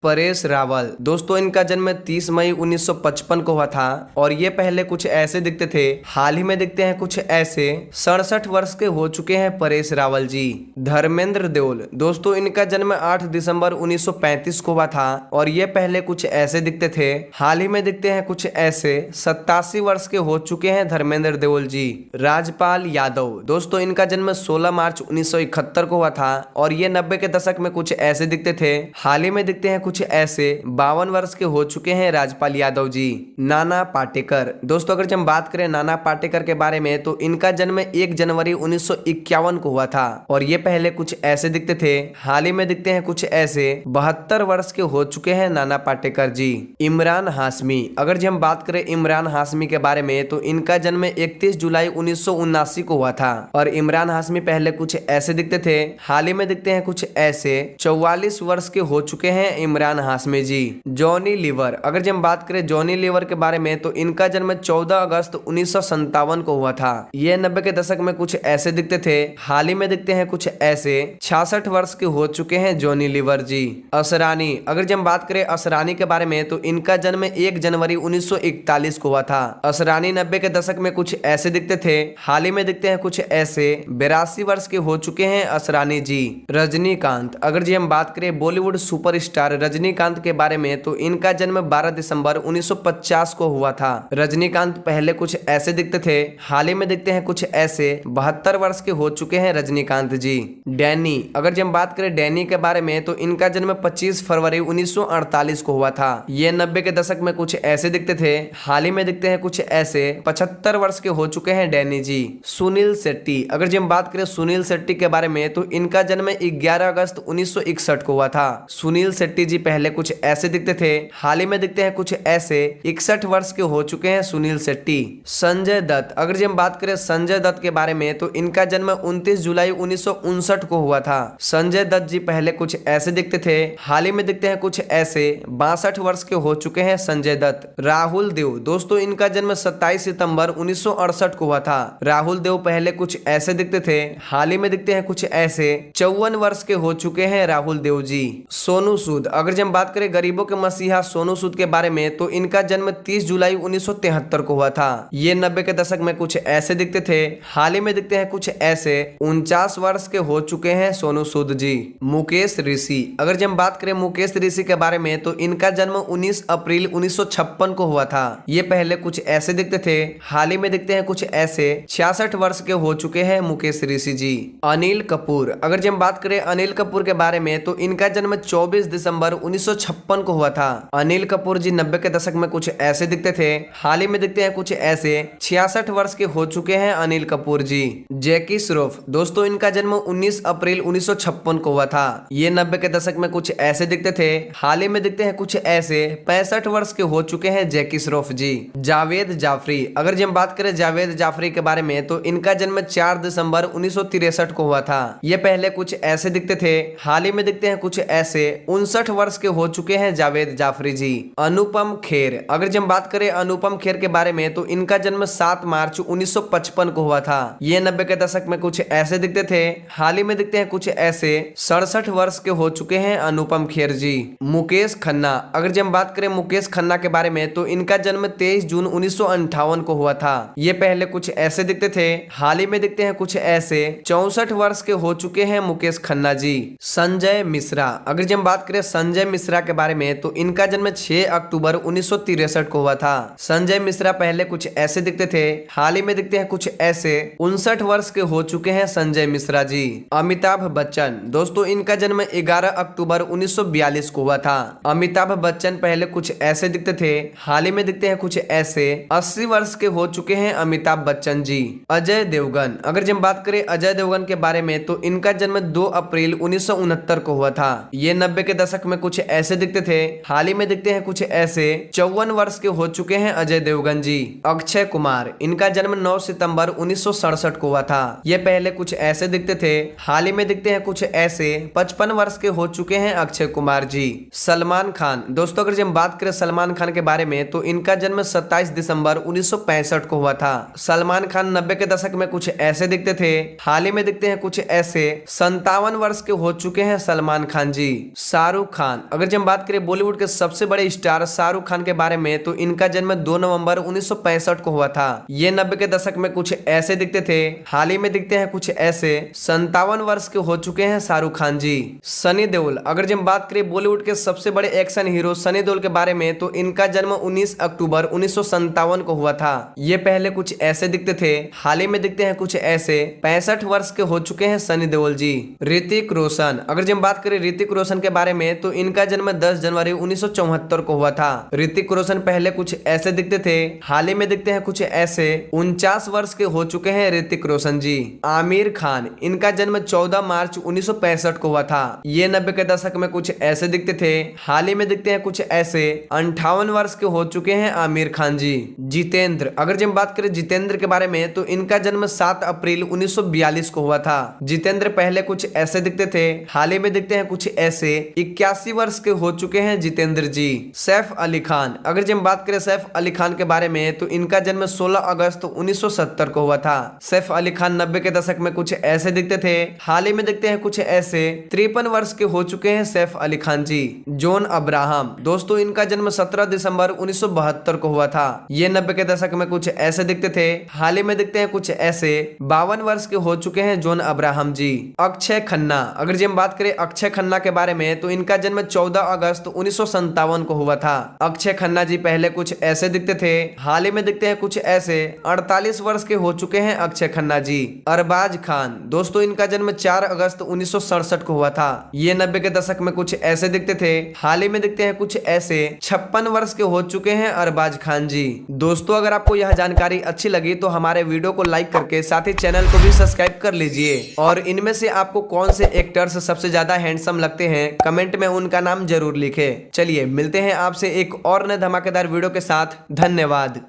परेश रावल दोस्तों इनका जन्म 30 मई 1955 को हुआ था और ये पहले कुछ ऐसे दिखते थे, हाल ही में दिखते हैं कुछ ऐसे। 67 वर्ष के हो चुके हैं परेश रावल जी। धर्मेंद्र देओल दोस्तों इनका जन्म 8 दिसंबर 1935 को हुआ था और ये पहले कुछ ऐसे दिखते थे, हाल ही में दिखते हैं कुछ ऐसे। 87 वर्ष के हो चुके हैं धर्मेंद्र देओल जी। राजपाल यादव दोस्तों इनका जन्म 16 मार्च 1971 को हुआ था और ये 90 के दशक में कुछ ऐसे दिखते थे, हाल ही में दिखते हैं कुछ ऐसे। 52 वर्ष के हो चुके हैं राजपाल यादव जी। नाना पाटेकर दोस्तों अगर हम बात करें नाना पाटेकर के बारे में तो इनका जन्म 1 जनवरी 1951 को हुआ था और ये पहले कुछ ऐसे दिखते थे, हाल ही में दिखते हैं कुछ ऐसे। 72 वर्ष के हो चुके हैं नाना पाटेकर जी। इमरान हाशमी अगर हम बात करें इमरान हाशमी के बारे में तो इनका जन्म 31 जुलाई 1979 को हुआ था और इमरान हाशमी पहले कुछ ऐसे दिखते थे, हाल ही में दिखते हैं कुछ ऐसे। 44 वर्ष के हो चुके हैं इमरान हाशमी जी। जॉनी लीवर अगर हम बात करें जॉनी लीवर के बारे में तो इनका जन्म 14 अगस्त 1957 को हुआ था। ये 90 के दशक में कुछ ऐसे दिखते थे, हाल ही में दिखते हैं कुछ ऐसे। 66 वर्ष के हो चुके हैं जॉनी लीवर जी। असरानी अगर हम बात करें असरानी के बारे में तो इनका जन्म 1 जनवरी 1941 को हुआ था। असरानी 90 के दशक में कुछ ऐसे दिखते थे, हाल ही में दिखते हैं कुछ ऐसे। 82 वर्ष के हो चुके हैं असरानी जी। रजनीकांत अगर हम बात करें बॉलीवुड सुपरस्टार रजनीकांत के बारे में तो इनका जन्म 12 दिसंबर 1950 को हुआ था। रजनीकांत पहले कुछ ऐसे दिखते थे, हाल ही में दिखते हैं कुछ ऐसे। 72 वर्ष के हो चुके हैं रजनीकांत जी। डैनी अगर हम बात करें डैनी के बारे में तो इनका जन्म 25 फरवरी 1948 को हुआ था। ये 90 के दशक में कुछ ऐसे दिखते थे, हाल ही में दिखते हैं कुछ ऐसे। 75 वर्ष के हो चुके हैं डैनी जी। सुनील शेट्टी अगर हम बात करें सुनील शेट्टी के बारे में तो इनका जन्म 11 अगस्त 1961 को हुआ था। सुनील शेट्टी जी पहले कुछ ऐसे दिखते थे, हाल ही में दिखते हैं कुछ ऐसे। 61 वर्ष के हो चुके हैं सुनील शेट्टी। संजय दत्त अगर हम बात करें संजय दत्त के बारे में तो इनका जन्म 29 जुलाई 1959 को हुआ था। संजय दत्त जी पहले कुछ ऐसे दिखते थे, हाल ही में दिखते हैं कुछ ऐसे। 62 वर्ष के हो चुके हैं संजय दत्त। राहुल देव दोस्तों इनका जन्म 27 सितंबर 1968 को हुआ था। राहुल देव पहले कुछ ऐसे दिखते थे, हाल ही में दिखते हैं कुछ ऐसे। 54 वर्ष के हो चुके हैं राहुल देव जी। सोनू सूद अगर हम बात करें गरीबों के मसीहा सोनू सूद के बारे में तो इनका जन्म 30 जुलाई 1973 को हुआ था। ये 90 के दशक में कुछ ऐसे दिखते थे, हाल ही में दिखते हैं कुछ ऐसे। 49 वर्ष के हो चुके हैं सोनू सूद जी। मुकेश ऋषि अगर हम बात करें मुकेश ऋषि के बारे में तो इनका जन्म 19 अप्रैल 1956 को हुआ था। ये पहले कुछ ऐसे दिखते थे, हाल ही में दिखते हैं कुछ ऐसे। 66 वर्ष के हो चुके हैं मुकेश ऋषि जी। अनिल कपूर अगर हम बात करें अनिल कपूर के बारे में तो इनका जन्म 24 दिसंबर 1956 को हुआ था। अनिल कपूर जी 90 के दशक में कुछ ऐसे दिखते थे, हाल ही में दिखते हैं कुछ ऐसे। 66 वर्ष के हो चुके हैं अनिल कपूर जी। जैकी श्रॉफ दोस्तों इनका जन्म 19 अप्रैल 1956 को हुआ था। ये 90 के दशक में कुछ ऐसे दिखते थे, हाल ही में दिखते हैं कुछ ऐसे। 65 वर्ष के हो चुके हैं जैकी श्रॉफ जी। जावेद जाफरी अगर हम बात करें जावेद जाफरी के बारे में तो इनका जन्म 4 दिसंबर 1963 को हुआ था। ये पहले कुछ ऐसे दिखते थे, हाल ही में दिखते हैं कुछ ऐसे। 59 वर्ष के हो चुके हैं जावेद जाफरी जी। अनुपम खेर अगर हम बात करें अनुपम खेर के बारे में तो इनका जन्म 7 मार्च 1955 को हुआ था। ये 90 के दशक में कुछ ऐसे दिखते थे, हाल ही में दिखते हैं कुछ ऐसे। 67 वर्ष के हो चुके हैं अनुपम खेर जी। मुकेश खन्ना अगर हम बात करें मुकेश खन्ना के बारे में तो इनका जन्म 23 जून 1958 को हुआ था। ये पहले कुछ ऐसे दिखते थे, हाल ही में दिखते हैं कुछ ऐसे। 64 वर्ष के हो चुके हैं मुकेश खन्ना जी। संजय मिश्रा अगर हम बात करें संजय मिश्रा के बारे में तो इनका जन्म 6 अक्टूबर 1963 को हुआ था। संजय मिश्रा पहले कुछ ऐसे दिखते थे, हाल ही में दिखते हैं कुछ ऐसे। 59 वर्ष के हो चुके हैं संजय मिश्रा जी। अमिताभ बच्चन दोस्तों इनका जन्म 11 अक्टूबर 1942 को हुआ था। अमिताभ बच्चन पहले कुछ ऐसे दिखते थे, हाल ही में दिखते हैं कुछ ऐसे। 80 वर्ष के हो चुके हैं अमिताभ बच्चन जी। अजय देवगन अगर हम बात करें अजय देवगन के बारे में तो इनका जन्म 2 अप्रैल 1969 को हुआ था। ये 90 के दशक में कुछ ऐसे दिखते थे, हाल ही में दिखते हैं कुछ ऐसे। 54 वर्ष के हो चुके हैं अजय देवगन जी। अक्षय कुमार इनका जन्म 9 सितंबर 1967 को हुआ था। ये पहले कुछ ऐसे दिखते थे, हाल ही में दिखते हैं कुछ ऐसे। 55 वर्ष के हो चुके हैं अक्षय कुमार जी। सलमान खान दोस्तों अगर हम बात करें सलमान खान के बारे में तो इनका जन्म 27 दिसंबर 1965 को हुआ था। सलमान खान 90 के दशक में कुछ ऐसे दिखते थे, हाल ही में दिखते हैं कुछ ऐसे। 57 वर्ष के हो चुके हैं सलमान खान जी। शाहरुख खान खान। अगर जब हम बात करें बॉलीवुड के सबसे बड़े स्टार शाहरुख खान के बारे में तो इनका जन्म 2 नवंबर 1965 को हुआ था। ये 90 के दशक में कुछ ऐसे दिखते थे, हाल ही में दिखते हैं कुछ ऐसे। 57 वर्ष के हो चुके हैं शाहरुख खान जी। सनी देओल। अगर जब हम बात करें बॉलीवुड के सबसे बड़े एक्शन हीरो सनी देओल के बारे में तो इनका जन्म 19 अक्टूबर 1957 को हुआ था। ये पहले कुछ ऐसे दिखते थे, हाल ही में दिखते हैं कुछ ऐसे। 65 वर्ष के हो चुके हैं सनी देओल जी। ऋतिक रोशन। अगर जब हम बात करें ऋतिक रोशन के बारे में तो इनका जन्म 10 जनवरी 1974 को हुआ था। ऋतिक रोशन पहले कुछ ऐसे दिखते थे, हाल ही में दिखते हैं कुछ ऐसे। 49 वर्ष के हो चुके हैं ऋतिक रोशन जी। आमिर खान। इनका जन्म 14 मार्च 1965 को हुआ था। ये 90 के दशक में कुछ ऐसे दिखते थे, हाल ही में दिखते हैं कुछ ऐसे। 58 वर्ष के हो चुके हैं आमिर खान जी। जितेंद्र। अगर जब बात करें जितेंद्र के बारे में तो इनका जन्म 7 अप्रैल 1942 को हुआ था। जितेंद्र पहले कुछ ऐसे दिखते थे, हाल ही में दिखते हैं कुछ ऐसे। 81 वर्ष के हो चुके हैं जितेंद्र जी। सैफ अली खान। अगर जब बात करें सैफ अली खान के बारे में तो इनका जन्म 16 अगस्त 1970 को हुआ था। सैफ अली खान 90 के दशक में कुछ ऐसे दिखते थे, हाल ही में दिखते हैं कुछ ऐसे। 53 वर्ष के हो चुके हैं सैफ अली खान जी। जॉन अब्राहम। दोस्तों इनका जन्म 17 दिसंबर 1972 को हुआ था। ये 90 के दशक में कुछ ऐसे दिखते थे, हाल ही में दिखते हैं कुछ ऐसे। 52 वर्ष के हो चुके हैं जॉन अब्राहम जी। अक्षय खन्ना। अगर जब हम बात करें अक्षय खन्ना के बारे में तो इनका जन्म 14 अगस्त 1957 को हुआ था। अक्षय खन्ना जी पहले कुछ ऐसे दिखते थे, हाल ही में दिखते हैं कुछ ऐसे। 48 वर्ष के हो चुके हैं अक्षय खन्ना जी। अरबाज खान। दोस्तों इनका जन्म 4 अगस्त 1967 को हुआ था। ये 90 के दशक में कुछ ऐसे दिखते थे, हाल ही में दिखते हैं कुछ ऐसे। 56 वर्ष के हो चुके हैं अरबाज खान जी। दोस्तों अगर आपको यह जानकारी अच्छी लगी तो हमारे वीडियो को लाइक करके साथ ही चैनल को भी सब्सक्राइब कर लीजिए। और इनमें से आपको कौन से एक्टर्स सबसे ज्यादा हैंडसम लगते हैं कमेंट में उनका नाम जरूर लिखें। चलिए मिलते हैं आपसे एक और नए धमाकेदार वीडियो के साथ। धन्यवाद।